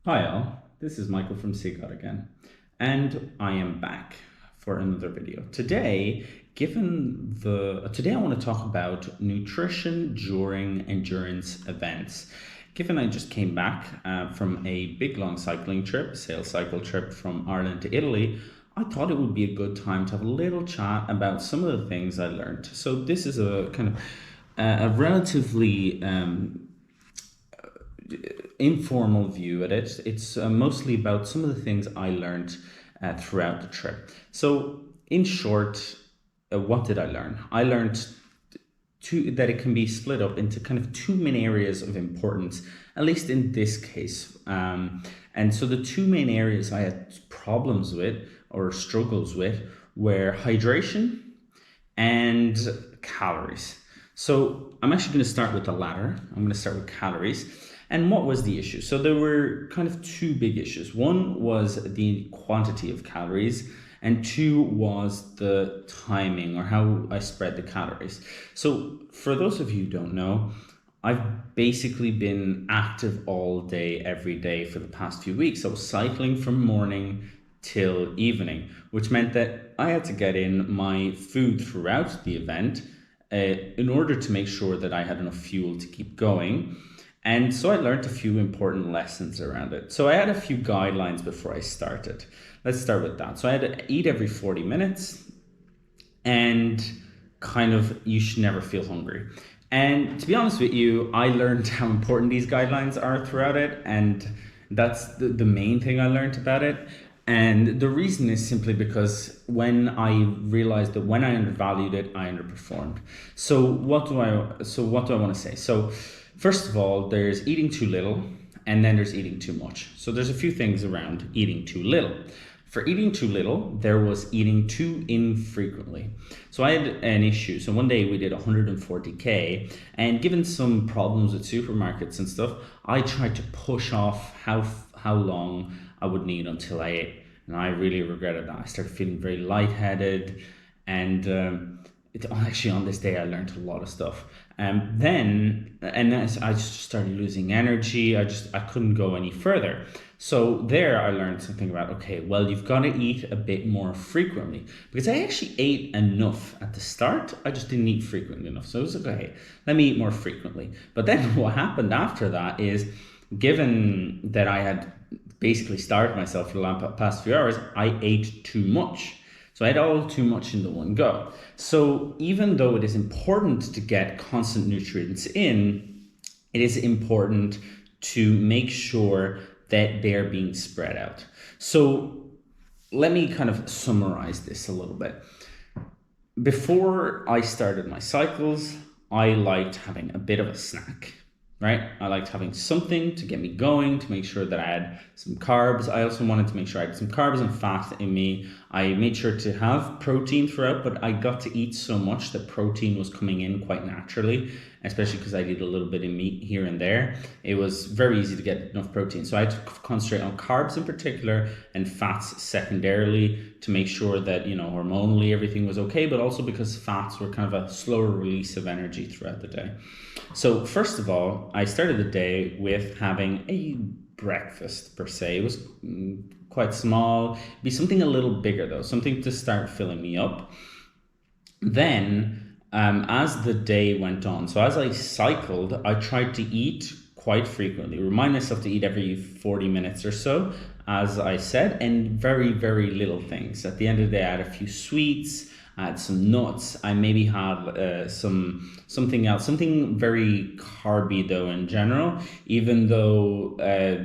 Hi all, this is Michael from Seagot again, and I am back for another video. Today I want to talk about nutrition during endurance events. Given I just came back from a big long cycling trip, sales cycle trip from Ireland to Italy, I thought it would be a good time to have a little chat about some of the things I learned. So this is a kind of a relatively informal view at it. It's mostly about some of the things I learned throughout the trip. So, in short, what did I learn? I learned that it can be split up into kind of two main areas of importance, at least in this case. And so, the two main areas I had problems with or struggles with were hydration and calories. So I'm actually going to start with the latter. I'm going to start with calories. And what was the issue? So there were kind of two big issues. One was the quantity of calories, and two was the timing or how I spread the calories. So for those of you who don't know, I've basically been active all day, every day for the past few weeks. I was cycling from morning till evening, which meant that I had to get in my food throughout the event in order to make sure that I had enough fuel to keep going. And so I learned a few important lessons around it. So I had a few guidelines before I started. Let's start with that. So I had to eat every 40 minutes and kind of you should never feel hungry. And to be honest with you, I learned how important these guidelines are throughout it. And that's the main thing I learned about it. And the reason is simply because when I realized that when I undervalued it, I underperformed. So what do I want to say? So first of all, there's eating too little and then there's eating too much. So there's a few things around eating too little. For eating too little, there was eating too infrequently. So I had an issue. So one day we did 140K, and given some problems with supermarkets and stuff, I tried to push off how long I would need until I ate. And I really regretted that. I started feeling very lightheaded, and actually on this day I learned a lot of stuff. Then I just started losing energy. I couldn't go any further. So there I learned something about, okay, well, you've got to eat a bit more frequently, because I actually ate enough at the start. I just didn't eat frequently enough. So it was like, okay, let me eat more frequently. But then what happened after that is, given that I had basically starved myself for the past few hours, I ate too much. So I had all too much in the one go. So even though it is important to get constant nutrients in, it is important to make sure that they're being spread out. So let me kind of summarize this a little bit. Before I started my cycles, I liked having a bit of a snack, right? I liked having something to get me going, to make sure that I had some carbs. I also wanted to make sure I had some carbs and fat in me. I made sure to have protein throughout, but I got to eat so much that protein was coming in quite naturally, especially because I did a little bit of meat here and there. It was very easy to get enough protein. So I had to concentrate on carbs in particular and fats secondarily to make sure that, hormonally everything was okay, but also because fats were kind of a slower release of energy throughout the day. So first of all, I started the day with having a breakfast per se. It was quite small. Be something a little bigger though, something to start filling me up. Then, as the day went on, so as I cycled, I tried to eat quite frequently. Remind myself to eat every 40 minutes or so, as I said, and very, very little things. At the end of the day, I had a few sweets. I had some nuts. I maybe had something else, something very carby though in general. Even though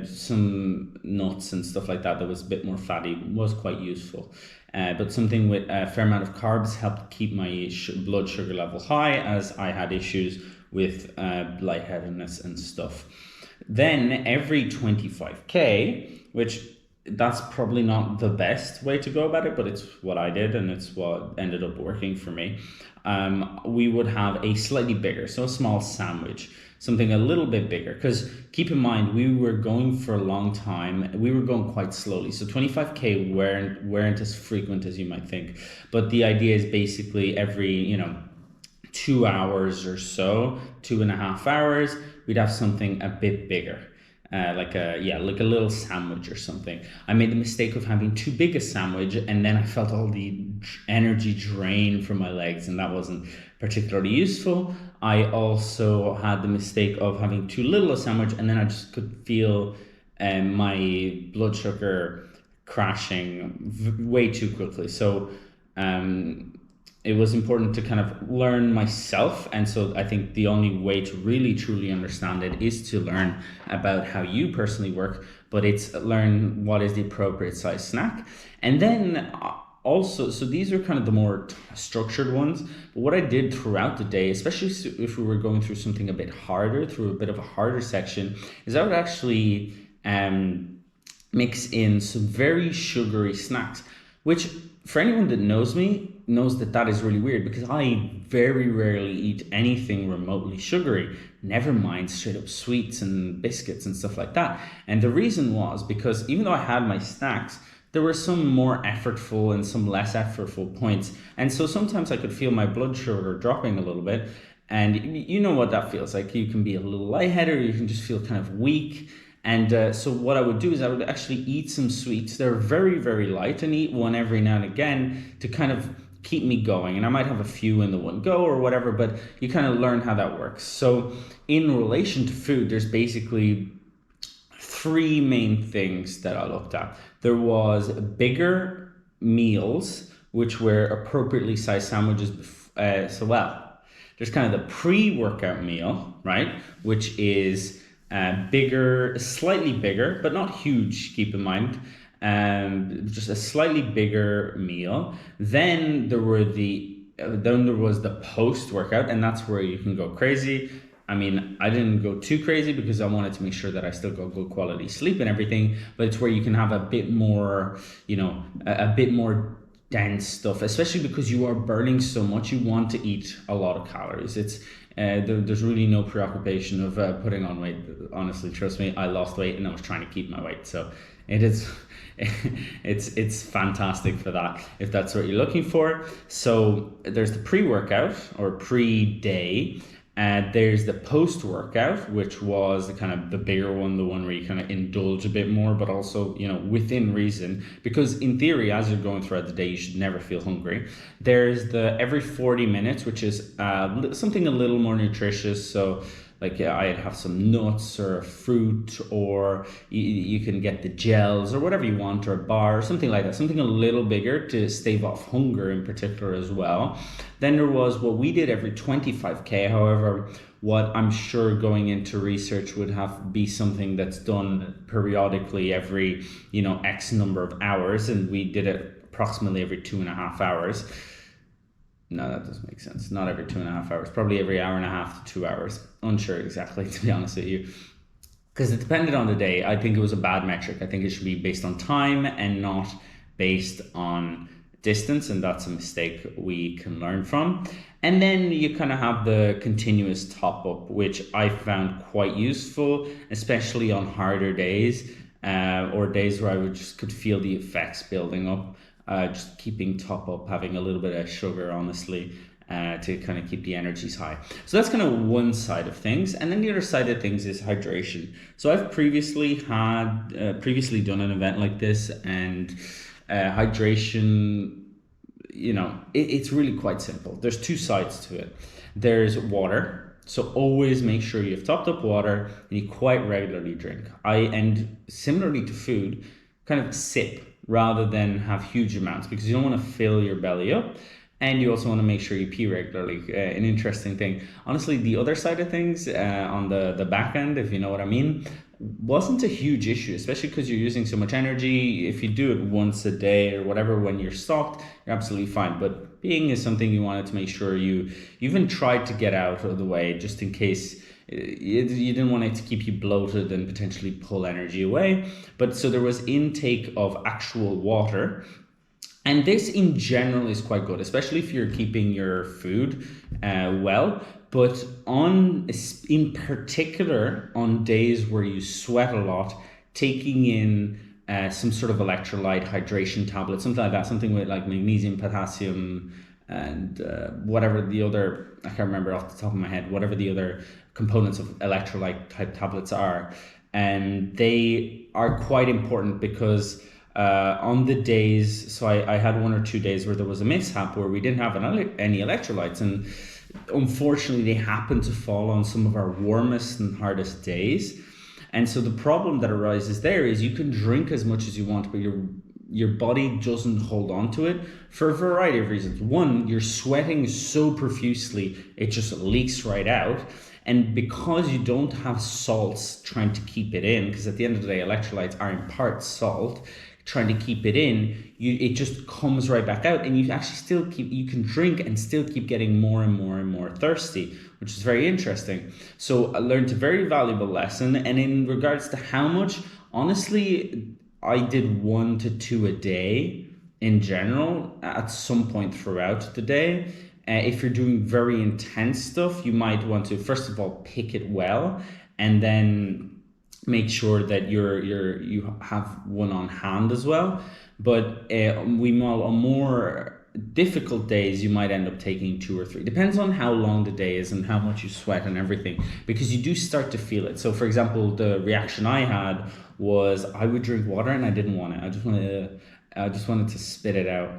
some nuts and stuff like that was a bit more fatty was quite useful. But something with a fair amount of carbs helped keep my blood sugar level high, as I had issues with lightheadedness and stuff. Then every 25K, which that's probably not the best way to go about it, but it's what I did and it's what ended up working for me. We would have a slightly bigger, so a small sandwich, something a little bit bigger. Because keep in mind, we were going for a long time. We were going quite slowly. So 25K weren't as frequent as you might think. But the idea is basically every, 2 hours or so, 2.5 hours, we'd have something a bit bigger. like a little sandwich or something. I made the mistake of having too big a sandwich, and then I felt all the energy drain from my legs, and that wasn't particularly useful. I also had the mistake of having too little a sandwich, and then I just could feel my blood sugar crashing way too quickly. So um, it was important to kind of learn myself. And so I think the only way to really truly understand it is to learn about how you personally work, but it's learn what is the appropriate size snack. And then also, so these are kind of the more structured ones. But what I did throughout the day, especially if we were going through something a bit harder, through a bit of a harder section, is I would actually mix in some very sugary snacks, which for anyone that knows me knows that that is really weird because I very rarely eat anything remotely sugary, never mind straight up sweets and biscuits and stuff like that. And the reason was because even though I had my snacks, there were some more effortful and some less effortful points. And so sometimes I could feel my blood sugar dropping a little bit. And you know what that feels like. You can be a little lightheaded, or you can just feel kind of weak. And so what I would do is I would actually eat some sweets. They're very, very light, and eat one every now and again to kind of keep me going. And I might have a few in the one go or whatever, but you kind of learn how that works. So in relation to food, there's basically three main things that I looked at. There was bigger meals, which were appropriately sized sandwiches. There's kind of the pre-workout meal, right? Which is bigger, slightly bigger, but not huge, keep in mind. Just a slightly bigger meal. Then there was the post-workout, and that's where you can go crazy. I mean, I didn't go too crazy because I wanted to make sure that I still got good quality sleep and everything, but it's where you can have a bit more, a bit more dense stuff, especially because you are burning so much. You want to eat a lot of calories. There's really no preoccupation of putting on weight. Honestly, trust me, I lost weight and I was trying to keep my weight. So it is, it's fantastic for that if that's what you're looking for. So there's the pre-workout or pre-day. There's the post-workout, which was the kind of the bigger one, the one where you kind of indulge a bit more, but also, within reason, because in theory, as you're going throughout the day, you should never feel hungry. There's the every 40 minutes, which is something a little more nutritious. So like I'd have some nuts or a fruit, or you can get the gels or whatever you want, or a bar or something like that, something a little bigger to stave off hunger in particular as well. Then there was what we did every 25K. However, what I'm sure going into research would be something that's done periodically every, X number of hours. And we did it approximately every 2.5 hours. No, that doesn't make sense. Not every 2.5 hours, probably every hour and a half to 2 hours. Unsure exactly, to be honest with you. Because it depended on the day. I think it was a bad metric. I think it should be based on time and not based on distance. And that's a mistake we can learn from. And then you kind of have the continuous top up, which I found quite useful, especially on harder days or days where I could feel the effects building up. Just keeping top up, having a little bit of sugar, honestly, to kind of keep the energies high. So that's kind of one side of things. And then the other side of things is hydration. So I've previously done an event like this, and hydration, it's really quite simple. There's two sides to it. There's water. So always make sure you have topped up water and you quite regularly drink. And similarly to food, kind of sip rather than have huge amounts, because you don't want to fill your belly up, and you also want to make sure you pee regularly. An interesting thing. Honestly, the other side of things on the back end, if you know what I mean, wasn't a huge issue, especially because you're using so much energy. If you do it once a day or whatever when you're stocked, you're absolutely fine. But peeing is something you wanted to make sure you even tried to get out of the way, just in case you didn't want it to keep you bloated and potentially pull energy away. But so there was intake of actual water. And this in general is quite good, especially if you're keeping your food well. But in particular, on days where you sweat a lot, taking in some sort of electrolyte hydration tablet, something like that, something with like magnesium, potassium, and whatever the other, I can't remember off the top of my head, whatever the other components of electrolyte type tablets are. and they are quite important because on the days, so I had 1 or 2 days where there was a mishap where we didn't have any electrolytes, and unfortunately they happened to fall on some of our warmest and hardest days. And so the problem that arises there is you can drink as much as you want, but your body doesn't hold on to it for a variety of reasons. One, you're sweating so profusely, it just leaks right out. And because you don't have salts trying to keep it in, because at the end of the day, electrolytes are in part salt, trying to keep it in, it just comes right back out, and you actually you can drink and still keep getting more and more and more thirsty, which is very interesting. So I learned a very valuable lesson. And in regards to how much, honestly, I did 1 to 2 a day in general at some point throughout the day. If you're doing very intense stuff, you might want to first of all pick it well, and then make sure that you have one on hand as well. But on more difficult days, you might end up taking 2 or 3. Depends on how long the day is and how much you sweat and everything, because you do start to feel it. So, for example, the reaction I had was I would drink water and I didn't want it. I just wanted to spit it out.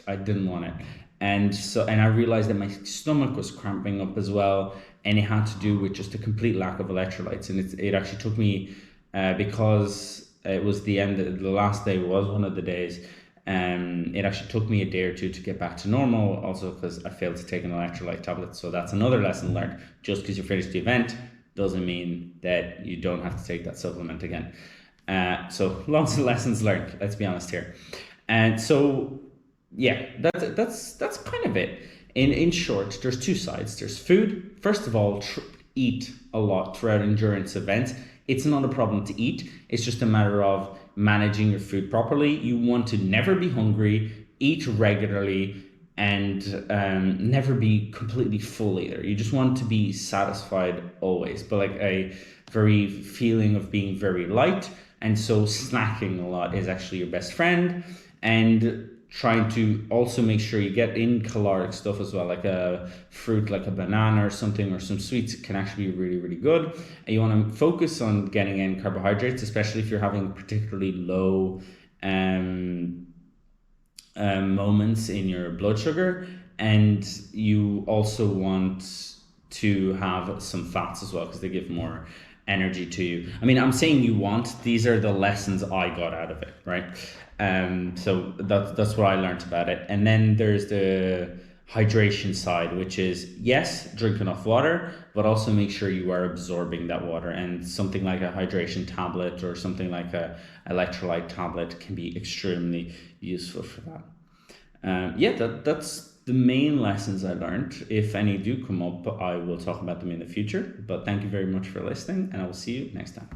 I didn't want it. And I realized that my stomach was cramping up as well, and it had to do with just a complete lack of electrolytes. And it actually took me, because it was the last day was one of the days, it actually took me a day or two to get back to normal, also because I failed to take an electrolyte tablet. So that's another lesson learned. Just because you finished the event doesn't mean that you don't have to take that supplement again. So lots of lessons learned, let's be honest here. And so yeah, that's kind of it. In short, there's 2 sides. There's food. First of all, eat a lot throughout endurance events. It's not a problem to eat. It's just a matter of managing your food properly. You want to never be hungry, eat regularly, and never be completely full either. You just want to be satisfied always, but like a very feeling of being very light. And so snacking a lot is actually your best friend. And trying to also make sure you get in caloric stuff as well, like a fruit, like a banana or something, or some sweets can actually be really, really good. And you want to focus on getting in carbohydrates, especially if you're having particularly low moments in your blood sugar. And you also want to have some fats as well, because they give more energy to you. I mean, I'm saying you want, these are the lessons I got out of it, right? So that's what I learned about it. And then there's the hydration side, which is, yes, drink enough water, but also make sure you are absorbing that water. And something like a hydration tablet or something like a electrolyte tablet can be extremely useful for that. That's the main lessons I learned. If any do come up, I will talk about them in the future. But thank you very much for listening, and I will see you next time.